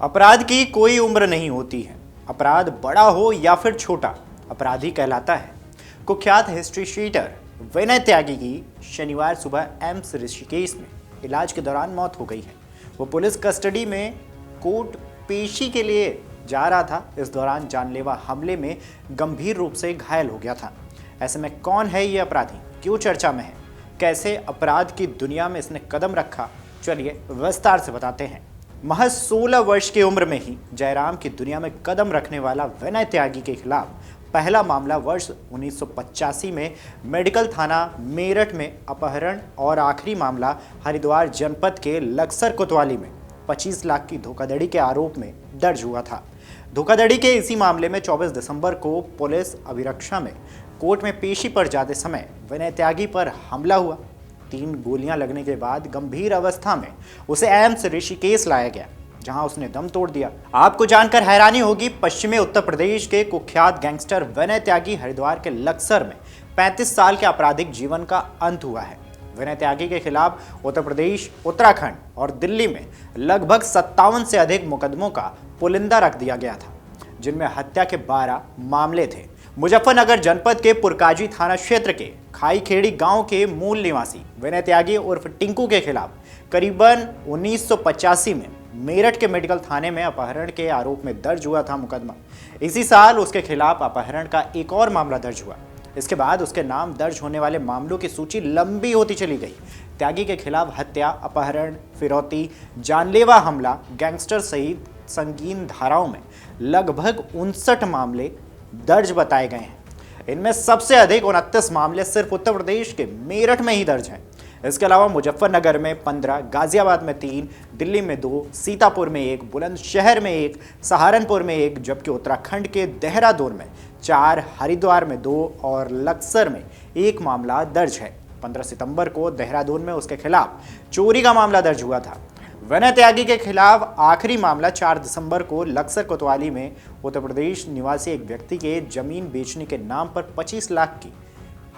अपराध की कोई उम्र नहीं होती है। अपराध बड़ा हो या फिर छोटा, अपराधी कहलाता है। कुख्यात हिस्ट्री शीटर विनय त्यागी की शनिवार सुबह एम्स ऋषिकेश में इलाज के दौरान मौत हो गई है। वो पुलिस कस्टडी में कोर्ट पेशी के लिए जा रहा था। इस दौरान जानलेवा हमले में गंभीर रूप से घायल हो गया था। ऐसे में कौन है ये अपराधी, क्यों चर्चा में है, कैसे अपराध की दुनिया में इसने कदम रखा, चलिए विस्तार से बताते हैं। महज 16 वर्ष की उम्र में ही जयराम की दुनिया में कदम रखने वाला विनय त्यागी के खिलाफ पहला मामला वर्ष 1985 में मेडिकल थाना मेरठ में अपहरण और आखिरी मामला हरिद्वार जनपद के लक्सर कोतवाली में 25 लाख की धोखाधड़ी के आरोप में दर्ज हुआ था। धोखाधड़ी के इसी मामले में 24 दिसंबर को पुलिस अभिरक्षा में कोर्ट में पेशी पर जाते समय विनय त्यागी पर हमला हुआ। 3 गोलियां लगने के बाद गंभीर अवस्था में उसे एम्स ऋषिकेश लाया गया, जहां उसने दम तोड़ दिया। आपको जानकर हैरानी होगी, पश्चिमी उत्तर प्रदेश के कुख्यात गैंगस्टर विनय त्यागी हरिद्वार के लक्सर में 35 साल के आपराधिक जीवन का अंत हुआ है। विनय त्यागी के खिलाफ उत्तर प्रदेश, उत्तराखंड और दिल्ली में लगभग 57 से अधिक मुकदमों का पुलिंदा रख दिया गया था, जिनमें हत्या के 12 मामले थे। मुजफ्फरनगर जनपद के पुरकाजी थाना क्षेत्र के खाईखेड़ी गांव के मूल निवासी विनय त्यागी उर्फ टिंकू के खिलाफ करीबन 1985 में मेरठ के मेडिकल थाने में अपहरण के आरोप में दर्ज हुआ था मुकदमा। इसी साल उसके खिलाफ अपहरण का एक और मामला दर्ज हुआ। इसके बाद उसके नाम दर्ज होने वाले मामलों की सूची लंबी होती चली गई। त्यागी के खिलाफ हत्या, अपहरण, फिरौती, जानलेवा हमला, गैंगस्टर सहित संगीन धाराओं में लगभग 59 मामले दर्ज बताए गए हैं। इनमें सबसे अधिक 29 मामले सिर्फ उत्तर प्रदेश के मेरठ में ही दर्ज हैं। इसके अलावा मुजफ्फरनगर में 15, गाजियाबाद में 3, दिल्ली में 2, सीतापुर में 1, बुलंदशहर में 1, सहारनपुर में 1, जबकि उत्तराखंड के देहरादून में 4, हरिद्वार में 2 और लक्सर में 1 मामला दर्ज है। 15 सितंबर को देहरादून में उसके खिलाफ चोरी का मामला दर्ज हुआ था। विनय त्यागी के खिलाफ आखिरी मामला 4 दिसंबर को लक्सर कोतवाली में उत्तर प्रदेश निवासी एक व्यक्ति के जमीन बेचने के नाम पर 25 लाख की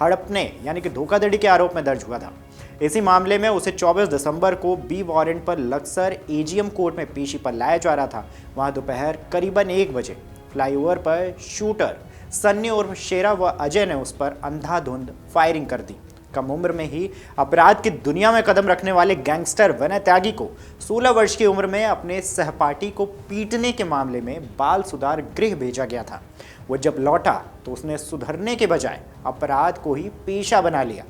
हड़पने यानी कि धोखाधड़ी के आरोप में दर्ज हुआ था। इसी मामले में उसे 24 दिसंबर को बी वारंट पर लक्सर एजीएम कोर्ट में पेशी पर लाया जा रहा था। वहां दोपहर करीबन 1 बजे फ्लाईओवर पर शूटर सन्नी उर्फ शेरा व अजय ने उस पर अंधाधुंध फायरिंग कर दी। कम उम्र में ही अपराध की दुनिया में कदम रखने वाले गैंगस्टर विनय त्यागी को 16 वर्ष की उम्र में अपने सहपाठी को पीटने के मामले में बाल सुधार गृह भेजा गया था। वो जब लौटा तो उसने सुधरने के बजाय अपराध को ही पेशा बना लिया।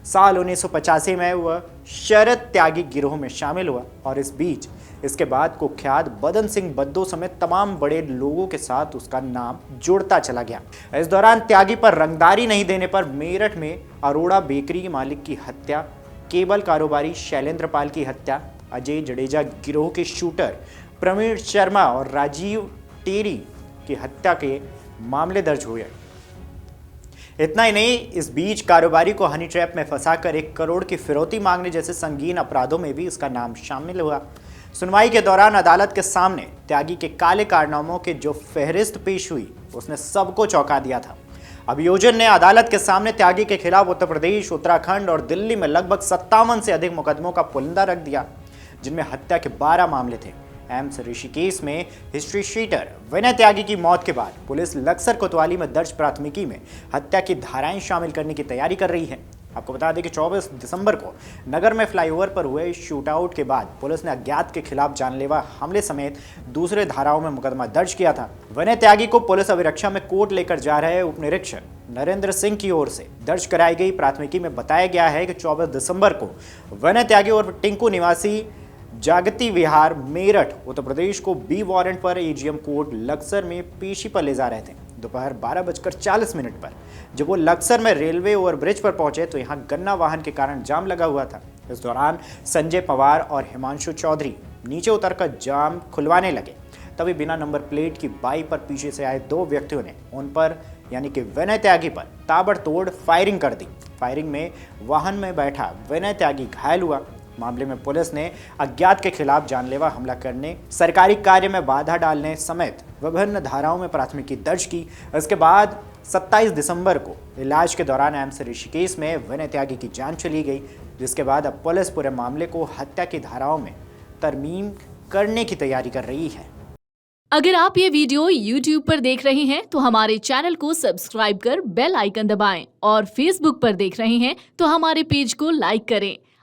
साल 1985 में वह शरद त्यागी गिरोह में शामिल हुआ और इस बीच इसके बाद कुख्यात बदन सिंह बद्दो समेत तमाम बड़े लोगों के साथ उसका नाम जुड़ता चला गया। इस दौरान त्यागी पर रंगदारी नहीं देने पर मेरठ में अरोड़ा बेकरी के मालिक की हत्या, केबल कारोबारी शैलेंद्र पाल की हत्या, अजय जडेजा गिरोह के शूटर प्रवीण शर्मा और राजीव टेरी की हत्या के मामले दर्ज हुए। इतना ही नहीं, इस बीच कारोबारी को हनी ट्रैप में फंसाकर 1 करोड़ की फिरौती मांगने जैसे संगीन अपराधों में भी इसका नाम शामिल हुआ। सुनवाई के दौरान अदालत के सामने त्यागी के काले कारनामों के जो फहरिस्त पेश हुई, उसने सबको चौंका दिया था। अभियोजन ने अदालत के सामने त्यागी के खिलाफ उत्तर प्रदेश, उत्तराखंड और दिल्ली में लगभग 57 से अधिक मुकदमों का पुलिंदा रख दिया, जिनमें हत्या के 12 मामले थे। एम्स ऋषिकेश में हिस्ट्री शीटर विनय त्यागी की मौत के बाद पुलिस लक्सर कोतवाली में दर्ज प्राथमिकी में हत्या की धाराएं शामिल करने की तैयारी कर रही है। आपको बता दें कि 24 दिसंबर को नगर में फ्लाईओवर पर हुए शूटआउट के बाद पुलिस ने अज्ञात के खिलाफ जानलेवा हमले समेत दूसरे धाराओं में मुकदमा दर्ज किया था। विनय त्यागी को पुलिस अभिरक्षा में कोर्ट लेकर जा रहे उप निरीक्षक नरेंद्र सिंह की ओर से दर्ज कराई गई प्राथमिकी में बताया गया है कि 24 दिसंबर को विनय त्यागी और टिंकू निवासी जागती विहार मेरठ उत्तर प्रदेश को बी वारंट पर एजीएम कोर्ट लक्सर में पेशी पर ले जा रहे थे। दोपहर 12:40 पर जब वो लक्सर में रेलवे ओवरब्रिज पर पहुंचे तो यहाँ गन्ना वाहन के कारण जाम लगा हुआ था। इस दौरान संजय पवार और हिमांशु चौधरी नीचे उतरकर जाम खुलवाने लगे। तभी बिना नंबर प्लेट की बाइक पर पीछे से आए 2 व्यक्तियों ने उन पर यानी कि विनय त्यागी पर ताबड़तोड़ फायरिंग कर दी। फायरिंग में वाहन में बैठा विनय त्यागी घायल हुआ। मामले में पुलिस ने अज्ञात के खिलाफ जानलेवा हमला करने, सरकारी कार्य में बाधा डालने समेत विभिन्न धाराओं में प्राथमिकी दर्ज की। इसके बाद 27 दिसंबर को इलाज के दौरान एम्स ऋषिकेश में विनय त्यागी की जान चली गई, जिसके बाद अब पुलिस पूरे मामले को हत्या की धाराओं में तरमीम करने की तैयारी कर रही है। अगर आप ये वीडियो YouTube पर देख रहे हैं तो हमारे चैनल को सब्सक्राइब कर बेल आइकन दबाएं और Facebook पर देख रहे हैं तो हमारे पेज को लाइक करें।